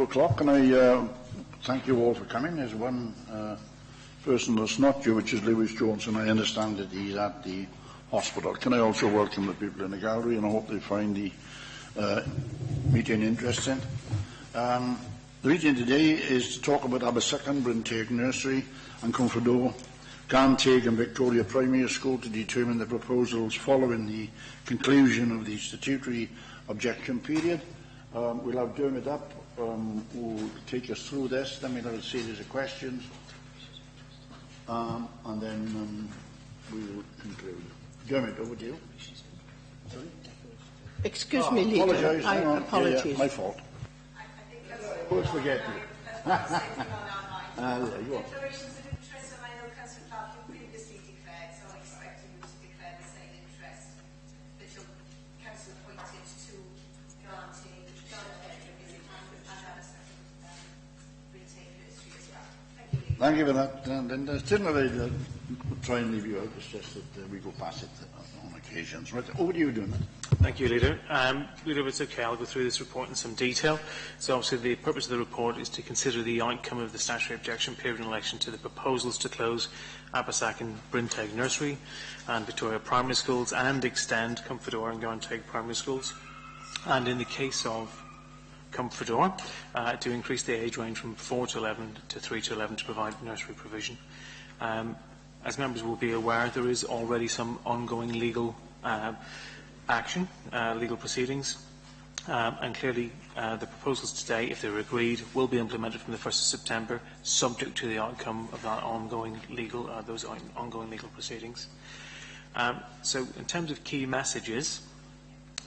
o'clock, and I thank you all for coming. There's one person that's not here, which is Lewis Jones, and I understand that he's at the hospital. Can I also welcome the people in the gallery, and I hope they find the meeting interesting. The meeting today is to talk about Abersacan, Brinteg Nursery and Comfredor, Garnteg and Victoria Primary School to determine the proposals following the conclusion of the statutory objection period. We'll have Dermot up who will take us through this, then we'll have a series of questions, and then we will conclude. Dermot, over to you. Sorry? Excuse me, Leader. Apologies. Yeah, my fault. I always forget you. You are. Thank you for that, Linda. Generally, we'll try and leave you out. It's just that we go past it on occasions. Right, over to you, Dermot. Thank you, Leader. Leader, if it's okay, I'll go through this report in some detail. So, obviously, the purpose of the report is to consider the outcome of the statutory objection period in relation to the proposals to close Abersacan Brinteg Nursery and Victoria Primary Schools and extend Comfredor and Garnteg Primary Schools. And in the case of Comfredor, to increase the age range from 4 to 11 to 3 to 11 to provide nursery provision. As members will be aware, there is already some ongoing legal action, legal proceedings, and clearly the proposals today, if they're agreed, will be implemented from the 1st of September, subject to the outcome of that ongoing legal, those ongoing legal proceedings. So, in terms of key messages,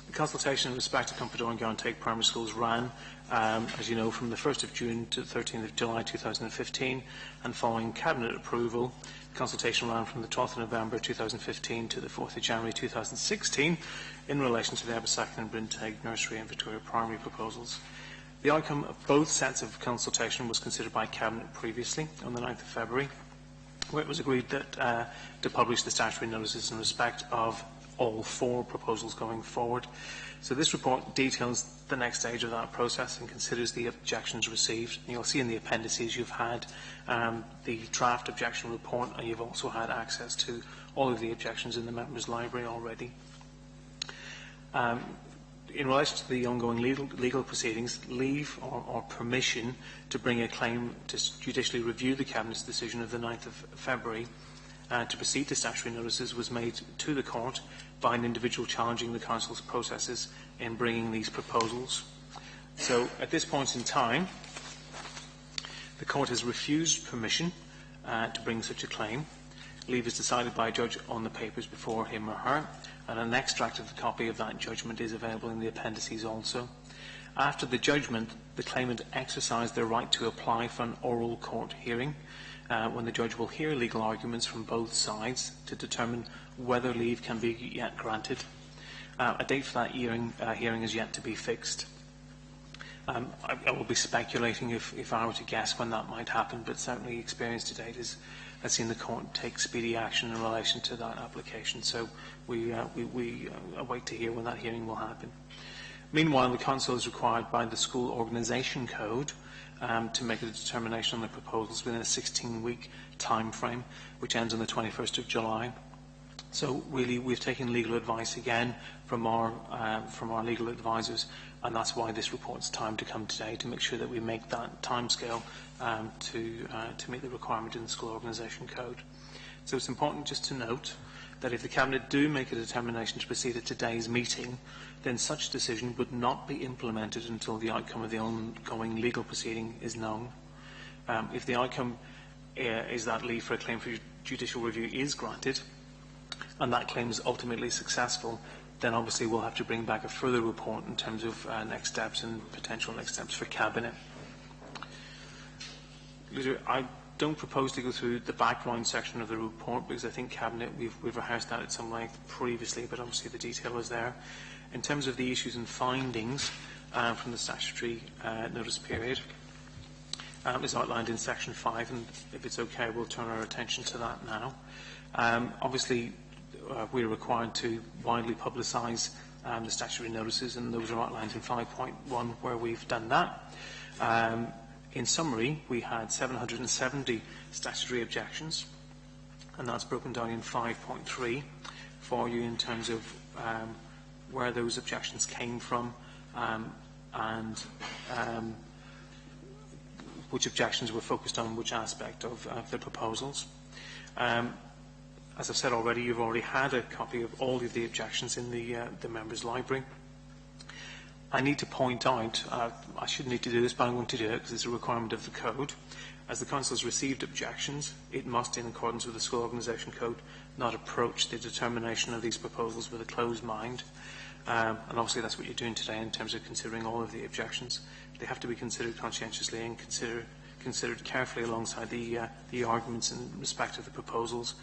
the consultation in respect to Comfredor and Garnteg Primary Schools ran, as you know, from the 1st of June to the 13th of July 2015, and following Cabinet approval, the consultation ran from the 12th of November 2015 to the 4th of January 2016 in relation to the Abersacan and Brinteg Nursery and Victoria Primary proposals. The outcome of both sets of consultation was considered by Cabinet previously on the 9th of February, where it was agreed that to publish the statutory notices in respect of all 4 proposals going forward. So this report details the next stage of that process and considers the objections received. And you'll see in the appendices you've had the draft objection report, and you've also had access to all of the objections in the members' library already. In relation to the ongoing legal proceedings, leave or permission to bring a claim to judicially review the Cabinet's decision of the 9th of February to proceed to statutory notices was made to the Court by an individual challenging the Council's processes in bringing these proposals. So, at this point in time, the Court has refused permission to bring such a claim. Leave is decided by a judge on the papers before him or her, and an extract of the copy of that judgment is available in the appendices also. After the judgment, the claimant exercised their right to apply for an oral court hearing, when the judge will hear legal arguments from both sides to determine whether leave can be yet granted. A date for that hearing is yet to be fixed. I will be speculating if I were to guess when that might happen, but certainly experience to date has seen the Court take speedy action in relation to that application. So we await to hear when that hearing will happen. Meanwhile, the Council is required by the School Organisation Code to make a determination on the proposals within a 16-week time frame, which ends on the 21st of July. So really, we've taken legal advice again from our legal advisors, and that's why this report's time to come today, to make sure that we make that timescale to meet the requirement in the School Organisation Code. So it's important just to note that if the Cabinet do make a determination to proceed at today's meeting, then such decision would not be implemented until the outcome of the ongoing legal proceeding is known. If the outcome is that leave for a claim for judicial review is granted, and that claim is ultimately successful, then obviously we'll have to bring back a further report in terms of next steps and potential next steps for Cabinet. Leader, I don't propose to go through the background section of the report because I think Cabinet, we've rehearsed that at some length previously, but obviously the detail is there. In terms of the issues and findings from the statutory notice period, is outlined in section 5, and if it's okay, we'll turn our attention to that now. Obviously, we're required to widely publicise the statutory notices, and those are outlined in 5.1 where we've done that. In summary, we had 770 statutory objections, and that's broken down in 5.3 for you in terms of where those objections came from and which objections were focused on which aspect of the proposals. As I've said already, you've already had a copy of all of the objections in the members' library. I need to point out, I shouldn't need to do this, but I'm going to do it because it's a requirement of the Code. As the Council has received objections, it must, in accordance with the School Organisation Code, not approach the determination of these proposals with a closed mind. And obviously that's what you're doing today in terms of considering all of the objections. They have to be considered conscientiously and considered carefully alongside the arguments in respect of the proposals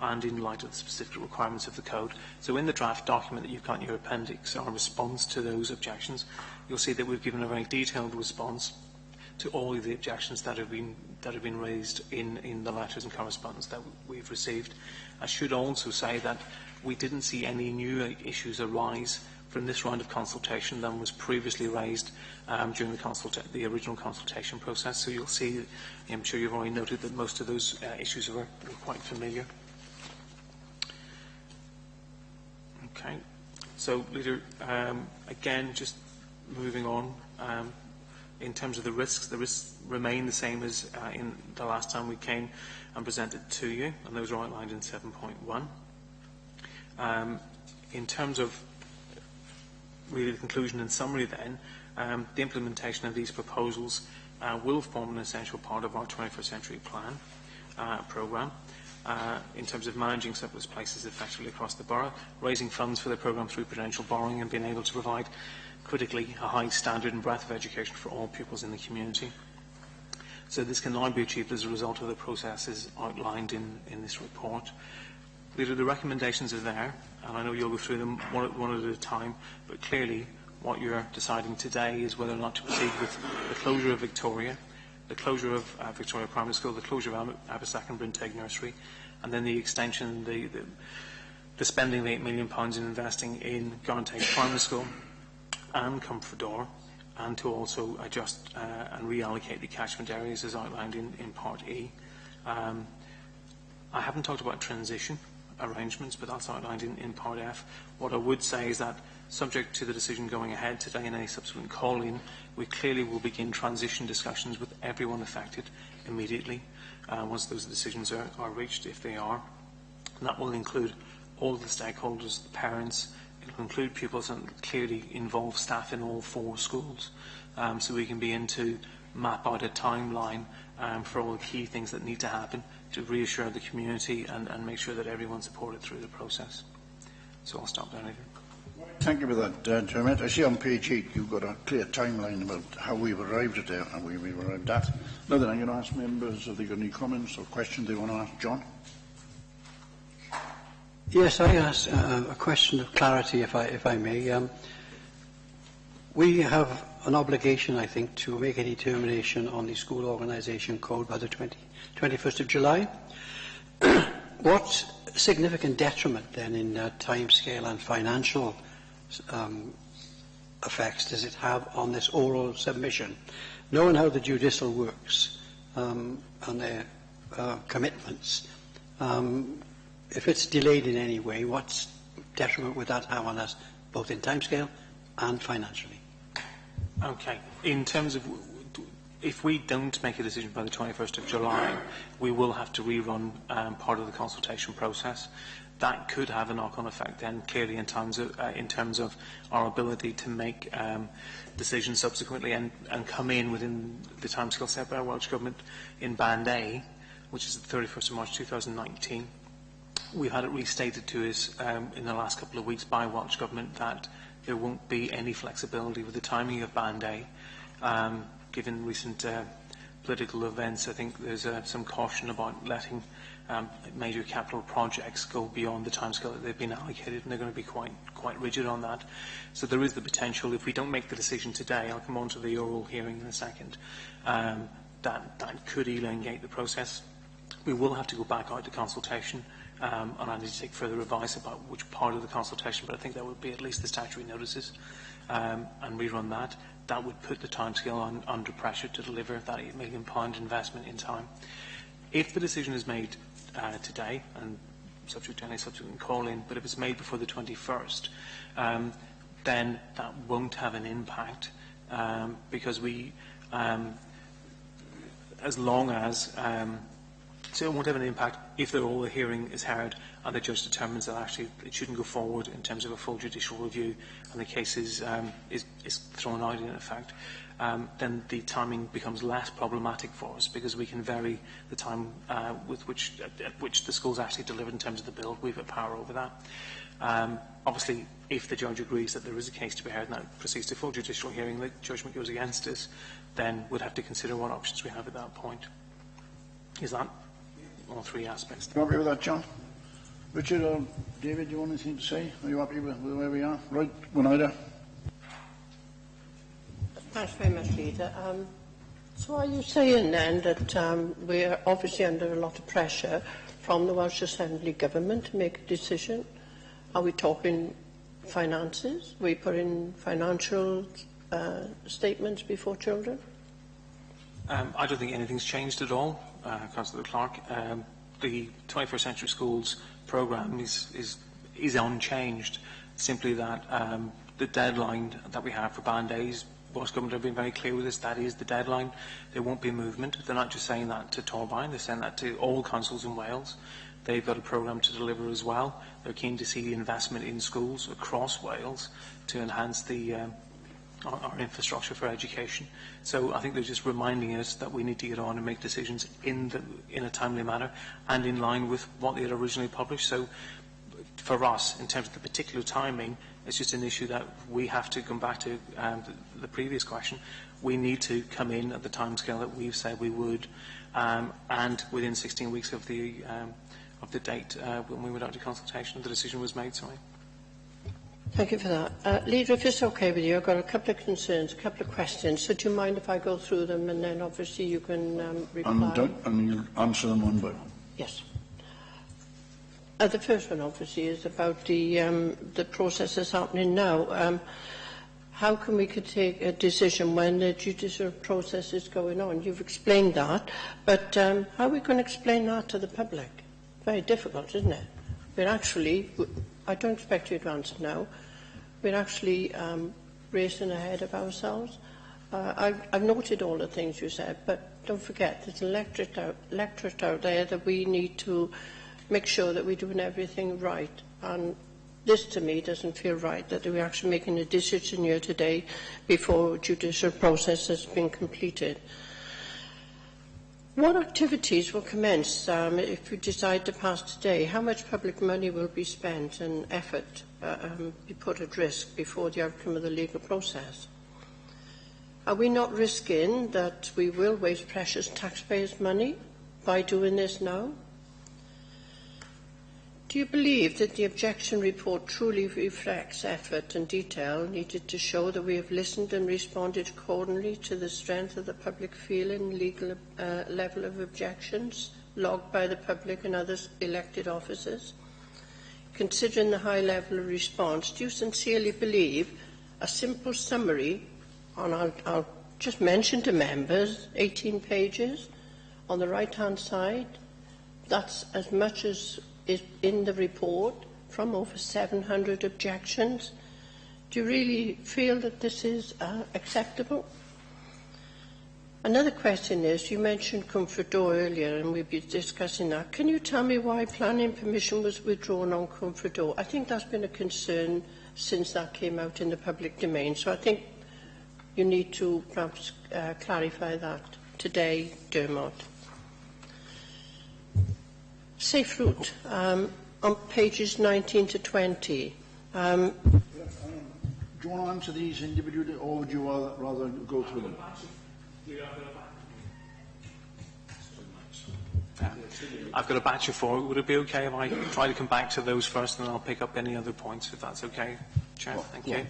and in light of the specific requirements of the Code. So in the draft document that you've got in your appendix, our response to those objections, you'll see that we've given a very detailed response to all of the objections that have been raised in the letters and correspondence that we've received. I should also say that we didn't see any new issues arise from this round of consultation than was previously raised during the original consultation process. So you'll see, I'm sure you've already noted that most of those issues were quite familiar. Okay, so Leader, again, just moving on, in terms of the risks remain the same as in the last time we came and presented to you, and those are outlined in 7.1. In terms of really the conclusion and summary then, the implementation of these proposals will form an essential part of our 21st Century Plan programme. In terms of managing surplus places effectively across the borough, raising funds for the programme through prudential borrowing and being able to provide, critically, a high standard and breadth of education for all pupils in the community. So this can now be achieved as a result of the processes outlined in this report. Leader, the recommendations are there, and I know you'll go through them one at a time, but clearly what you're deciding today is whether or not to proceed with the closure of Victoria, the closure of Victoria Primary School, the closure of Abersack and Brinteg Nursery, and then the extension, the spending of £8 million in investing in Garnteg Primary School and Comfort, and to also adjust and reallocate the catchment areas as outlined in Part E. I haven't talked about transition arrangements, but that's outlined in Part F. What I would say is that, subject to the decision going ahead today and any subsequent call-in, we clearly will begin transition discussions with everyone affected immediately once those decisions are reached, if they are. And that will include all of the stakeholders, the parents, it will include pupils, and clearly involve staff in all 4 schools. So we can begin to map out a timeline for all the key things that need to happen to reassure the community and make sure that everyone's supported through the process. So I'll stop there, Leader. Thank you for that, Dermot. I see on page 8 you've got a clear timeline about how we've arrived at there and where we've arrived at. Now then, I'm going to ask members if they've got any comments or questions they want to ask. John? Yes, I ask a question of clarity, if I may. We have an obligation, I think, to make a determination on the School Organisation Code by the 21st of July. What significant detriment, then, in timescale and financial effects does it have on this oral submission? Knowing how the judicial works and their commitments, if it's delayed in any way, what detriment would that have on us, both in timescale and financially? Okay. In terms of, if we don't make a decision by the 21st of July, we will have to rerun part of the consultation process. That could have a knock-on effect then, clearly, in terms of our ability to make decisions subsequently and come in within the timescale set by our Welsh Government in Band A, which is the 31st of March 2019. We've had it restated to us in the last couple of weeks by Welsh Government that there won't be any flexibility with the timing of Band A. Given recent political events, I think there's some caution about letting major capital projects go beyond the timescale that they've been allocated, and they're going to be quite rigid on that. So there is the potential, if we don't make the decision today, I'll come on to the oral hearing in a second, that could elongate the process. We will have to go back out to consultation, and I need to take further advice about which part of the consultation, but I think that would be at least the statutory notices, and rerun that. that would put the timescale under pressure to deliver that £8 million investment in time. If the decision is made today, and subject to any subsequent call-in, but if it's made before the 21st, then that won't have an impact because we, as long as, so it won't have an impact if the oral hearing is heard and the judge determines that actually it shouldn't go forward in terms of a full judicial review and the case is thrown out in effect. Then the timing becomes less problematic for us because we can vary the time at which the school's actually delivered in terms of the bill. We've got power over that. Obviously, if the judge agrees that there is a case to be heard and that proceeds to full judicial hearing, the judgment goes against us, then we'd have to consider what options we have at that point. Is that all three aspects? You happy with that, John? Richard or David, do you want anything to say? Are you happy with where we are? Right, Winaida. Thanks very much, Leader. So are you saying then that we're obviously under a lot of pressure from the Welsh Assembly Government to make a decision? Are we talking finances? Are we putting financial statements before children? I don't think anything's changed at all, Councillor Clark. The 21st Century Schools programme is unchanged. Simply that the deadline that we have for Band A's, Welsh Government have been very clear with us, that is the deadline. There won't be movement. They're not just saying that to Torbain, they're saying that to all councils in Wales. They've got a programme to deliver as well. They're keen to see the investment in schools across Wales to enhance the our infrastructure for education. So I think they're just reminding us that we need to get on and make decisions in a timely manner and in line with what they had originally published. So for us, in terms of the particular timing, it's just an issue that we have to come back to the previous question. We need to come in at the timescale that we've said we would, and within 16 weeks of the date when we went out to consultation, the decision was made. Sorry. Thank you for that. Leader, if it's okay with you, I've got a couple of concerns, a couple of questions. So do you mind if I go through them and then obviously you can reply? And you'll answer them one by one. Yes. The first one, obviously, is about the process that's happening now. How can we could take a decision when the judicial process is going on? You've explained that, but how are we going to explain that to the public? Very difficult, isn't it? We're actually, I don't expect you to answer now, we're actually racing ahead of ourselves. I've noted all the things you said, but don't forget there's an electorate out there that we need to make sure that we're doing everything right. And this, to me, doesn't feel right, that we're actually making a decision here today before judicial process has been completed. What activities will commence if we decide to pass today? How much public money will be spent and effort be put at risk before the outcome of the legal process? Are we not risking that we will waste precious taxpayers' money by doing this now? Do you believe that the objection report truly reflects effort and detail needed to show that we have listened and responded accordingly to the strength of the public feeling, legal level of objections logged by the public and other elected officers? Considering the high level of response, do you sincerely believe a simple summary on, I'll just mention to members, 18 pages on the right-hand side, that's as much as is in the report from over 700 objections? Do you really feel that this is acceptable? Another question is, you mentioned Cwmffrydor earlier and we'll be discussing that. Can you tell me why planning permission was withdrawn on Cwmffrydor? I think that's been a concern since that came out in the public domain, so I think you need to perhaps clarify that today, Dermot. Safe route, on pages 19 to 20. Do you want to answer these individually, or would you rather go through them? I've got a batch of 4. Would it be okay if I try to come back to those first and then I'll pick up any other points, if that's okay, Chair? Thank you.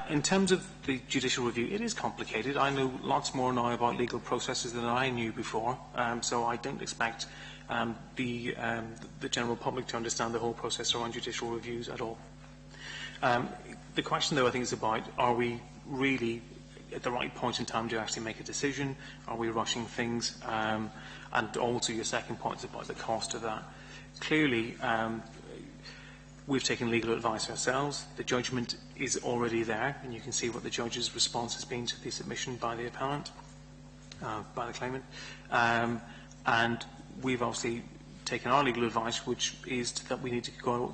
In terms of the judicial review, it is complicated. I know lots more now about legal processes than I knew before, so I don't expect the general public to understand the whole process around judicial reviews at all. The question, though, I think is about, are we really at the right point in time to actually make a decision? Are we rushing things? And also your second point is about the cost of that. Clearly, we've taken legal advice ourselves. The judgment is already there, and you can see what the judge's response has been to the submission by the appellant, by the claimant. And we've obviously taken our legal advice, which is that we need to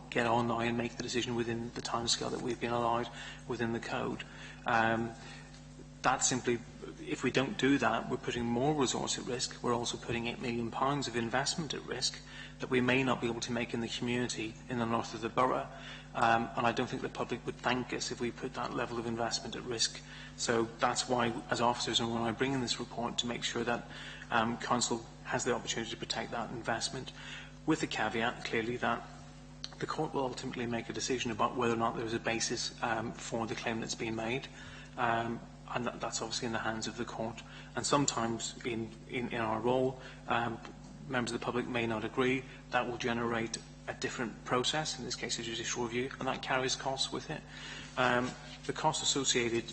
get on now and make the decision within the timescale that we've been allowed within the code. That simply, if we don't do that, we're putting more resource at risk. We're also putting £8 million of investment at risk that we may not be able to make in the community in the north of the borough. And I don't think the public would thank us if we put that level of investment at risk. So that's why, as officers, and when I bring in this report, to make sure that Council has the opportunity to protect that investment, with the caveat, clearly, that the court will ultimately make a decision about whether or not there is a basis for the claim that's been made. And that's obviously in the hands of the court. And sometimes in our role, members of the public may not agree. That will generate a different process, in this case a judicial review, and that carries costs with it. The costs associated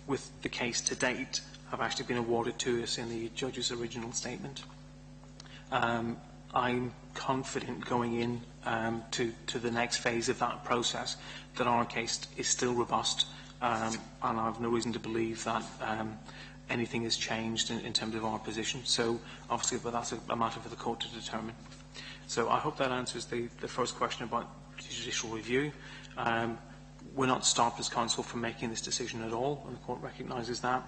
with the case to date have actually been awarded to us in the judge's original statement. I'm confident going in to the next phase of that process that our case is still robust, and I have no reason to believe that anything has changed in terms of our position. So obviously, but that's a matter for the court to determine. So I hope that answers the first question about judicial review. We're not stopped as counsel from making this decision at all, and the court recognises that.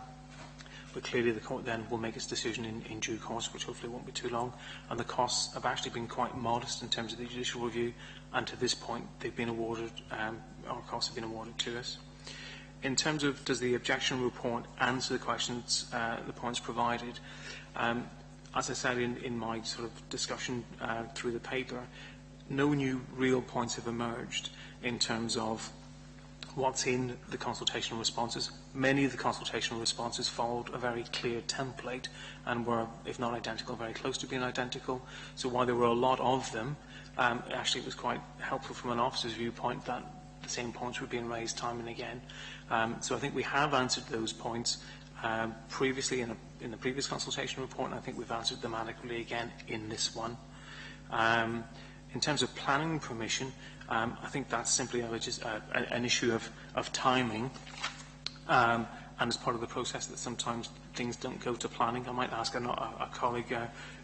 But clearly the court then will make its decision in due course, which hopefully won't be too long. And the costs have actually been quite modest in terms of the judicial review, and to this point they've been awarded, our costs have been awarded to us. In terms of does the objection report answer the questions, the points provided, as I said in my sort of discussion through the paper, no new real points have emerged in terms of what's in the consultation responses. Many of the consultation responses followed a very clear template and were, if not identical, very close to being identical. So while there were a lot of them, actually it was quite helpful from an officer's viewpoint that the same points were being raised time and again. So I think we have answered those points previously in the previous consultation report, and I think we've answered them adequately again in this one. In terms of planning permission, I think that's simply just an issue of timing, and as part of the process that sometimes things don't go to planning. I might ask a colleague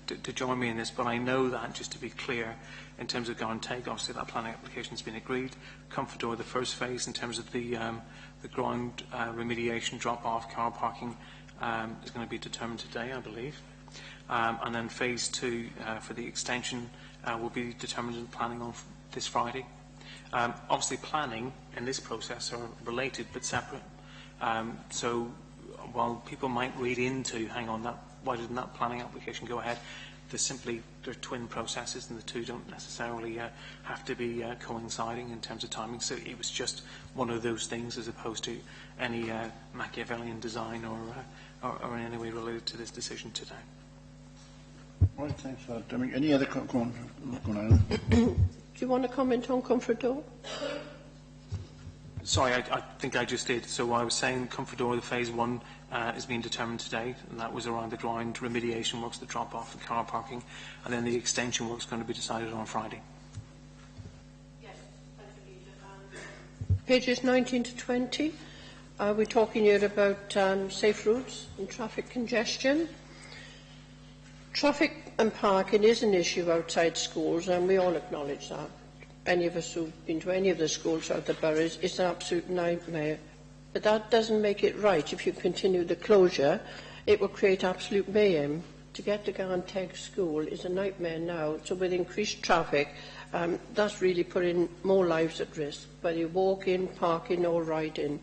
to join me in this, but I know that, just to be clear, in terms of Garnteg, obviously that planning application has been agreed. Comfort the first phase in terms of the ground remediation, drop-off, car parking is going to be determined today, I believe. And then phase 2 for the extension will be determined in planning on this Friday. Obviously planning and this process are related but separate. So while people might read into, hang on, why didn't that planning application go ahead? They're twin processes, and the two don't necessarily have to be coinciding in terms of timing. So it was just one of those things, as opposed to any Machiavellian design or in any way related to this decision today. Right, thanks for that. Any other comments? Do you want to comment on Comfort Door? Sorry, I think I just did. So I was saying Comfort Door, the phase 1 is being determined today, and that was around the ground remediation works, the drop-off, the car parking, and then the extension work is going to be decided on Friday. Yes, thank you, Lisa. Pages 19 to 20. We're talking here about safe routes and traffic congestion. Traffic and parking is an issue outside schools, and we all acknowledge that. Any of us who've been to any of the schools out the boroughs, it's an absolute nightmare. But that doesn't make it right. If you continue the closure, it will create absolute mayhem. To get to Garnteg School is a nightmare now. So with increased traffic, that's really putting more lives at risk, whether you walk in, parking or ride in.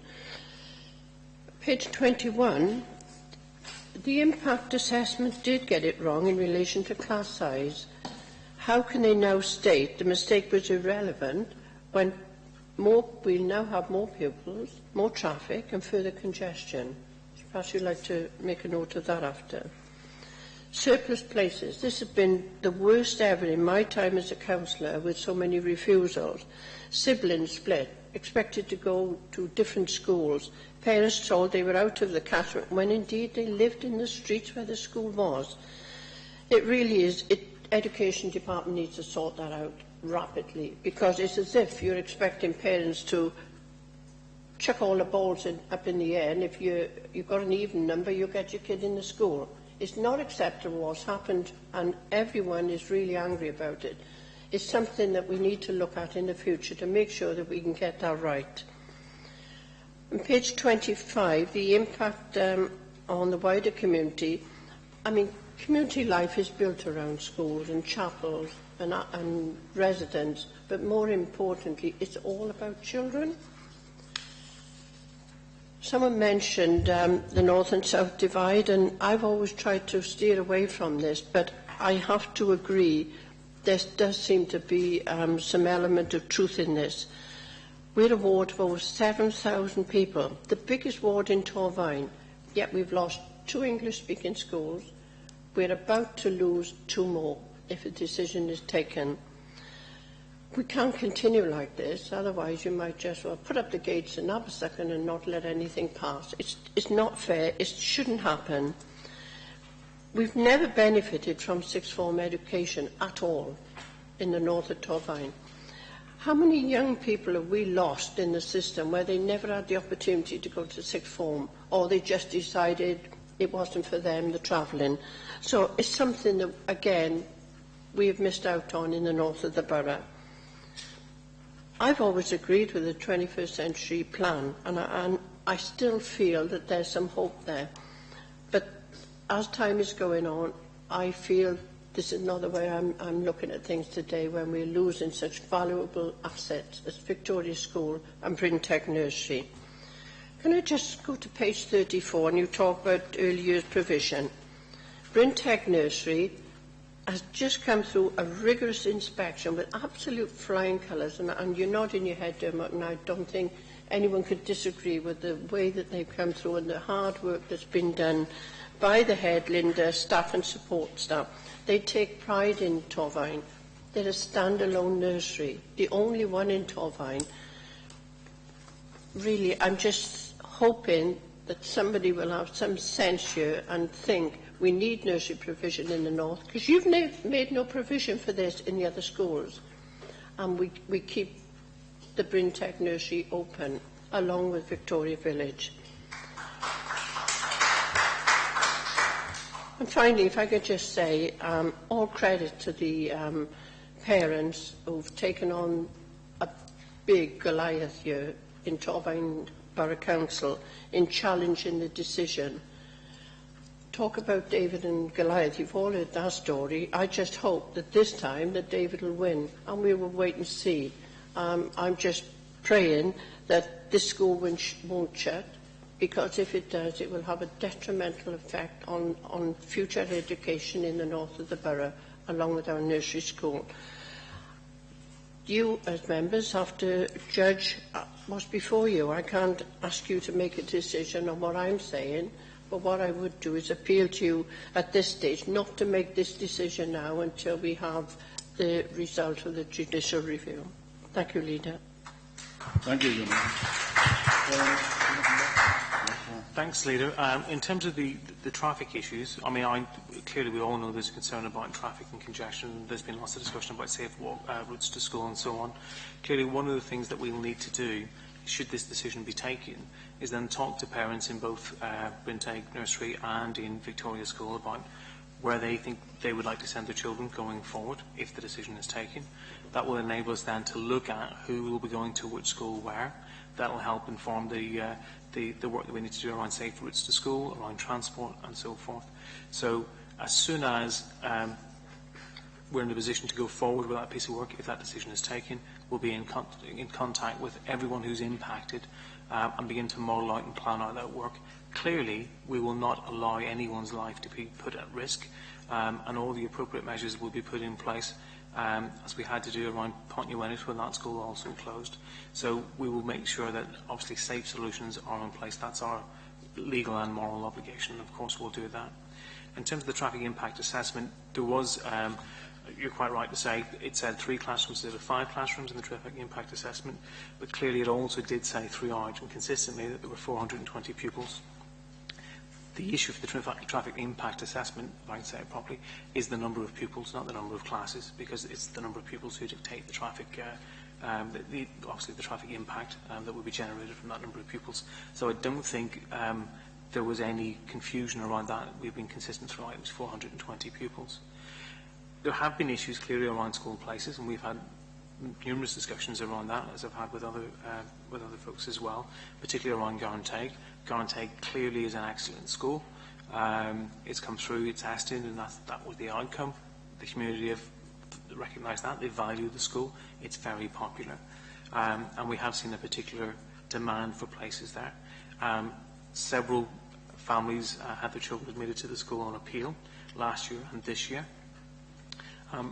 Page 21, the impact assessment did get it wrong in relation to class size. How can they now state the mistake was irrelevant when we'll now have more pupils, more traffic and further congestion? Perhaps you'd like to make a note of that after. Surplus places. This has been the worst ever in my time as a councillor, with so many refusals. Sibling split. expected to go to different schools. Parents told they were out of the catchment when indeed they lived in the streets where the school was. It really is, Education Department needs to sort that out rapidly, because it's as if you're expecting parents to chuck all the balls up in the air, and if you've got an even number, you get your kid in the school. It's not acceptable what's happened, and everyone is really angry about it. It's something that we need to look at in the future to make sure that we can get that right. On page 25, the impact on the wider community. I mean, community life is built around schools and chapels and residents, but more importantly, it's all about children. Someone mentioned the North and South divide, and I've always tried to steer away from this, but I have to agree there does seem to be some element of truth in this. We're a ward of over 7,000 people, the biggest ward in Torfaen, yet we've lost 2 English-speaking schools. We're about to lose 2 more if a decision is taken. We can't continue like this, otherwise you might just well put up the gates in Aberystwyth and not let anything pass. It's not fair, it shouldn't happen. We've never benefited from sixth form education at all in the north of Torfaen. How many young people have we lost in the system where they never had the opportunity to go to sixth form, or they just decided it wasn't for them, the travelling? So it's something that, again, we have missed out on in the north of the borough. I've always agreed with the 21st century plan, and I still feel that there's some hope there. But as time is going on, I feel this is not the way I'm looking at things today, when we're losing such valuable assets as Victoria School and Bryn Teg Nursery. Can I just go to page 34, and you talk about early years provision. Bryn Teg Nursery has just come through a rigorous inspection with absolute flying colours, and you're nodding your head, Dermot, and I don't think anyone could disagree with the way that they've come through and the hard work that's been done by the head, Linda, staff and support staff. They take pride in Torfaen. They're a standalone nursery, the only one in Torfaen. Really, I'm just hoping that somebody will have some sense here and think we need nursery provision in the north, because you've made no provision for this in the other schools. And we keep the Bryn Teg Nursery open, along with Victoria Village. And finally, if I could just say, all credit to the parents who've taken on a big Goliath here in Torfaen Borough Council in challenging the decision. Talk about David and Goliath, you've all heard that story. I just hope that this time that David will win, and we will wait and see. I'm just praying that this school won't shut, because if it does, it will have a detrimental effect on future education in the north of the borough, along with our nursery school. You, as members, have to judge what's before you. I can't ask you to make a decision on what I'm saying, but what I would do is appeal to you at this stage not to make this decision now until we have the result of the judicial review. Thank you, Leader. Thank you, Jim. Thanks, Leader. In terms of the traffic issues, I mean, clearly we all know there's concern about traffic and congestion. There's been lots of discussion about safe routes to school and so on. Clearly, one of the things that we'll need to do, should this decision be taken, is then talk to parents in both Bryn Teg Nursery and in Victoria School about where they think they would like to send their children going forward if the decision is taken. That will enable us then to look at who will be going to which school where. That will help inform the work that we need to do around safe routes to school, around transport and so forth. So as soon as we're in a position to go forward with that piece of work, if that decision is taken, we'll be in contact with everyone who's impacted and begin to model out and plan out that work. Clearly, we will not allow anyone's life to be put at risk, and all the appropriate measures will be put in place, as we had to do around Pont Newydd when that school also closed. So we will make sure that obviously safe solutions are in place. That's our legal and moral obligation, and of course we'll do that. In terms of the traffic impact assessment, there was you're quite right to say it said 3 classrooms instead of 5 classrooms in the traffic impact assessment, but clearly it also did say throughout and consistently that there were 420 pupils. The issue for the traffic impact assessment, if I can say it properly, is the number of pupils, not the number of classes, because it's the number of pupils who dictate the traffic, obviously the traffic impact that will be generated from that number of pupils. So I don't think there was any confusion around that. We've been consistent throughout. It was 420 pupils. There have been issues clearly around school places, and we've had numerous discussions around that, as I've had with other folks as well, particularly around Garanteg. Garanteg clearly is an excellent school. It's come through its testing, and that was the outcome. The community have recognised that. They value the school. It's very popular. And we have seen a particular demand for places there. Several families had their children admitted to the school on appeal last year and this year.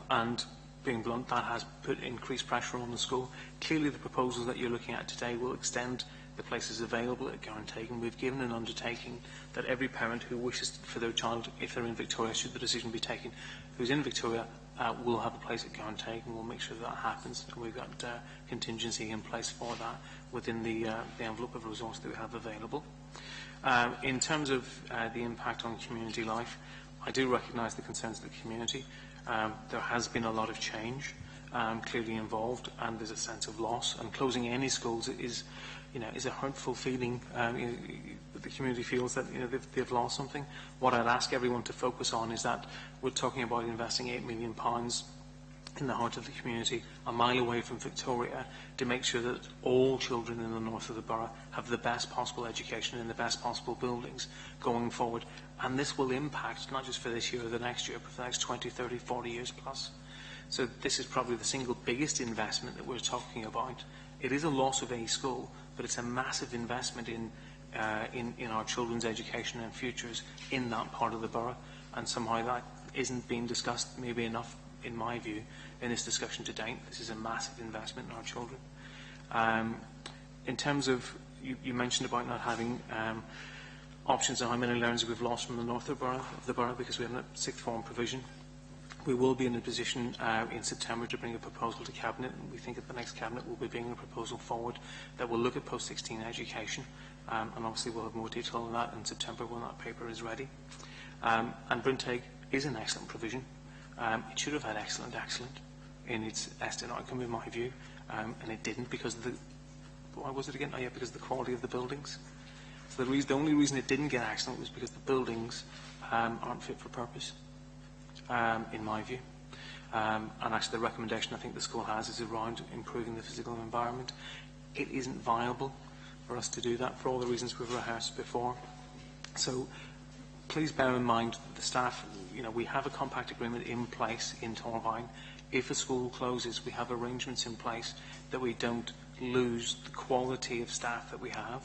And being blunt, that has put increased pressure on the school. Clearly the proposals that you're looking at today will extend the places available at Garanteg, and we've given an undertaking that every parent who wishes for their child, if they're in Victoria, should the decision be taken, who's in Victoria, will have a place at Garanteg, and we'll make sure that happens. And we've got contingency in place for that within the envelope of resource that we have available. In terms of the impact on community life, I do recognise the concerns of the community. There has been a lot of change clearly involved, and there's a sense of loss. And closing any schools is a hurtful feeling. The community feels that they've lost something. What I'd ask everyone to focus on is that we're talking about investing £8 million in the heart of the community, a mile away from Victoria, to make sure that all children in the north of the borough have the best possible education in the best possible buildings going forward. And this will impact not just for this year or the next year, but for the next 20, 30, 40 years plus. So this is probably the single biggest investment that we're talking about. It is a loss of a school, but it's a massive investment in our children's education and futures in that part of the borough. And somehow that isn't being discussed maybe enough, in my view, in this discussion to date. This is a massive investment in our children. In terms of, you mentioned about not having options on how many learners we've lost from the north of the borough because we have a sixth form provision. We will be in a position in September to bring a proposal to Cabinet, and we think at the next Cabinet we'll be bringing a proposal forward that will look at post-16 education, and obviously we'll have more detail on that in September when that paper is ready. And Brinteg is an excellent provision. It should have had excellent in its estimate outcome, in my view, and it didn't because of the, why was it again? Oh yeah, because of the quality of the buildings. So the only reason it didn't get excellent was because the buildings aren't fit for purpose, in my view. And actually the recommendation I think the school has is around improving the physical environment. It isn't viable for us to do that for all the reasons we've rehearsed before. So please bear in mind that the staff, we have a compact agreement in place in Torvine. If a school closes, we have arrangements in place that we don't lose the quality of staff that we have,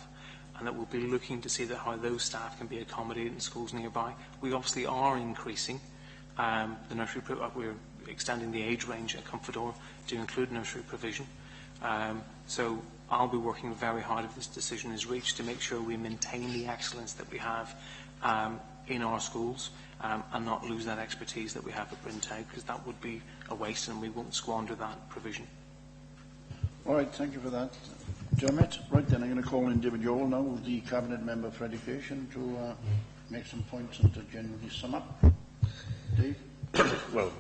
and that we'll be looking to see that how those staff can be accommodated in schools nearby. We obviously are increasing the nursery, we're extending the age range at Comfortore to include nursery provision. So I'll be working very hard if this decision is reached to make sure we maintain the excellence that we have in our schools and not lose that expertise that we have at Brinteg, because that would be a waste and we won't squander that provision. All right, thank you for that, Dermot. Right then, I'm going to call in David Yowell now, the Cabinet Member for Education, to make some points and to generally sum up. Dave? Well,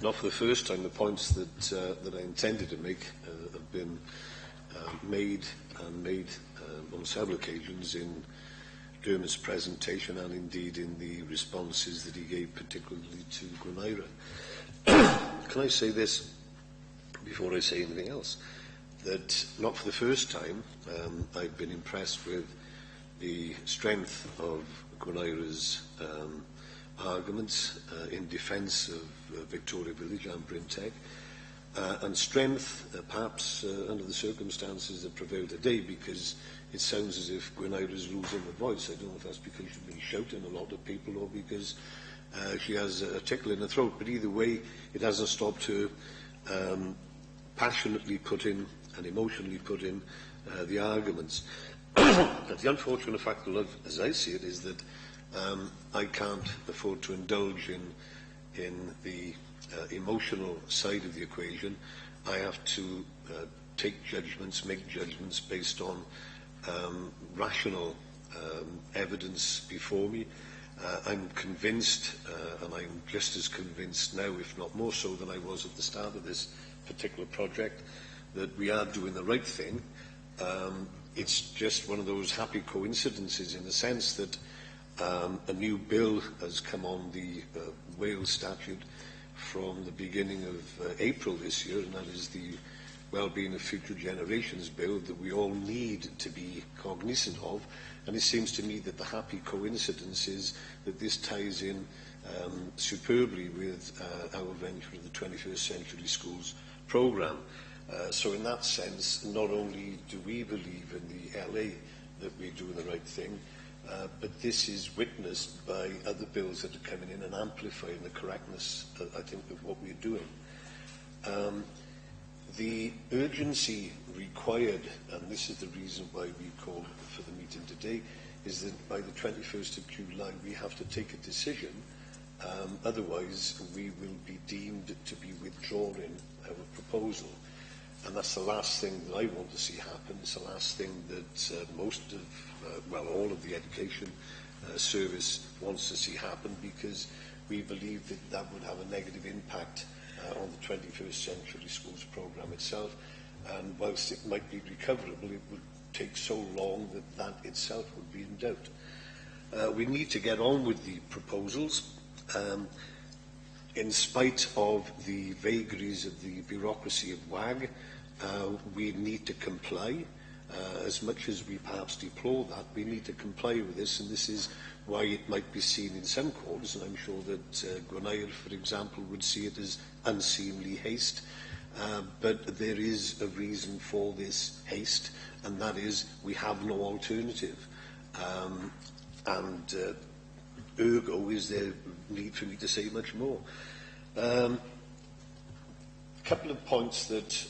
not for the first time. The points that I intended to make have been made on several occasions in Dermot's presentation and indeed in the responses that he gave, particularly to Gwenaira. Can I say this before I say anything else? That not for the first time I've been impressed with the strength of Gwenaira's arguments in defence of Victoria Village and Brinteg, and strength perhaps under the circumstances that prevail today, because it sounds as if Gwenaira is losing her voice. I don't know if that's because she's been shouting a lot at people or because she has a tickle in her throat, but either way it hasn't stopped her passionately put in and emotionally put in the arguments. But the unfortunate fact, as I see it, is that I can't afford to indulge in the emotional side of the equation. I have to take judgments, make judgments based on rational evidence before me. I'm convinced, and I'm just as convinced now, if not more so than I was at the start of this particular project, that we are doing the right thing. It's just one of those happy coincidences in the sense that a new bill has come on the Wales statute from the beginning of April this year, and that is the Wellbeing of Future Generations Bill that we all need to be cognizant of. And it seems to me that the happy coincidence is that this ties in superbly with our venture of the 21st Century Schools programme. So in that sense, not only do we believe in the LA that we're doing the right thing, but this is witnessed by other bills that are coming in and amplifying the correctness, I think, of what we're doing. The urgency required, and this is the reason why we called for the meeting today, is that by the 21st of July we have to take a decision, otherwise we will be deemed to be withdrawing our proposal. And that's the last thing that I want to see happen. It's the last thing that most of, well, all of the education service wants to see happen, because we believe that that would have a negative impact on the 21st Century Schools programme itself. And whilst it might be recoverable, it would take so long that that itself would be in doubt. We need to get on with the proposals. In spite of the vagaries of the bureaucracy of WAG, we need to comply. As much as we perhaps deplore that, we need to comply with this, and this is why it might be seen in some quarters, and I'm sure that Gwenair, for example, would see it as unseemly haste. But there is a reason for this haste, and that is we have no alternative. Ergo, is there need for me to say much more? A couple of points that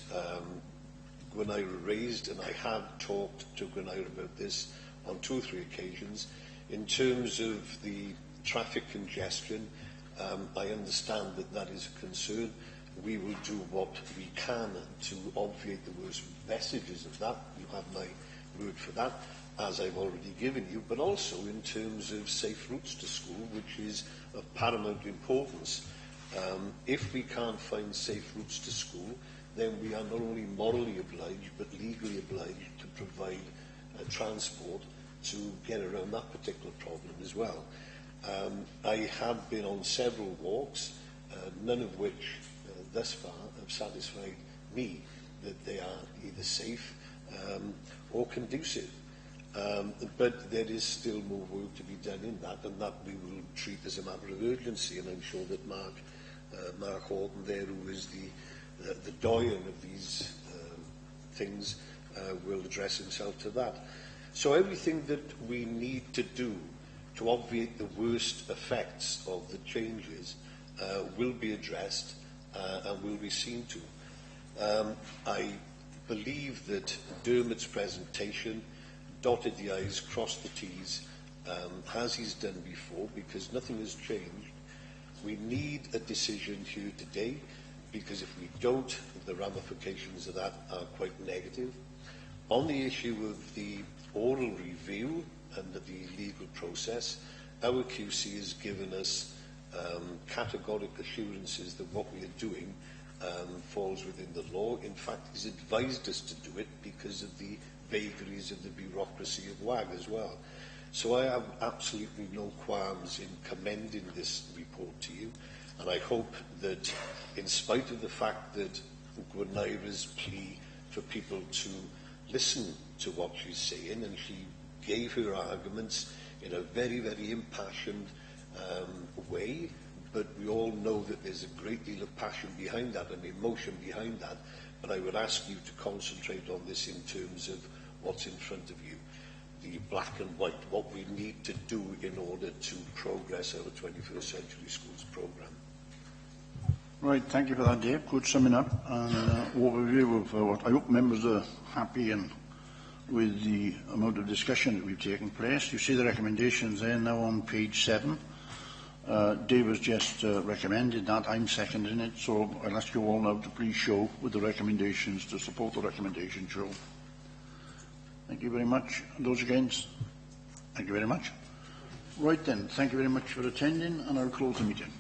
Gwenair raised, and I have talked to Gwenair about this on 2 or 3 occasions. In terms of the traffic congestion, I understand that that is a concern. We will do what we can to obviate the worst vestiges of that. You have my word for that, as I've already given you, but also in terms of safe routes to school, which is of paramount importance. If we can't find safe routes to school, then we are not only morally obliged, but legally obliged to provide transport to get around that particular problem as well. I have been on several walks, none of which thus far have satisfied me that they are either safe or conducive. But there is still more work to be done in that, and that we will treat as a matter of urgency, and I'm sure that Mark Horton there, who is the doyen of these things, will address himself to that. So everything that we need to do to obviate the worst effects of the changes will be addressed and will be seen to. I believe that Dermot's presentation dotted the I's, crossed the T's, as he's done before, because nothing has changed. We need a decision here today, because if we don't, the ramifications of that are quite negative. On the issue of the oral review and the legal process, our QC has given us categoric assurances that what we are doing falls within the law. In fact, he's advised us to do it because of the vagaries of the bureaucracy of WAG as well. So I have absolutely no qualms in commending this report to you, and I hope that, in spite of the fact that Gwenaira's plea for people to listen to what she's saying, and she gave her arguments in a very, very impassioned way, but we all know that there's a great deal of passion behind that and emotion behind that. But I would ask you to concentrate on this in terms of what's in front of you, the black and white, what we need to do in order to progress our 21st Century Schools programme. Right, thank you for that, Dave. Good summing up and overview of what I hope members are happy and with the amount of discussion that we've taken place. You see the recommendations there now on page 7. Dave has just recommended that. I'm seconding it, so I'll ask you all now to please show with the recommendations, to support the recommendation, show. Thank you very much. And those against? Thank you very much. Right then, thank you very much for attending, and I'll close the meeting.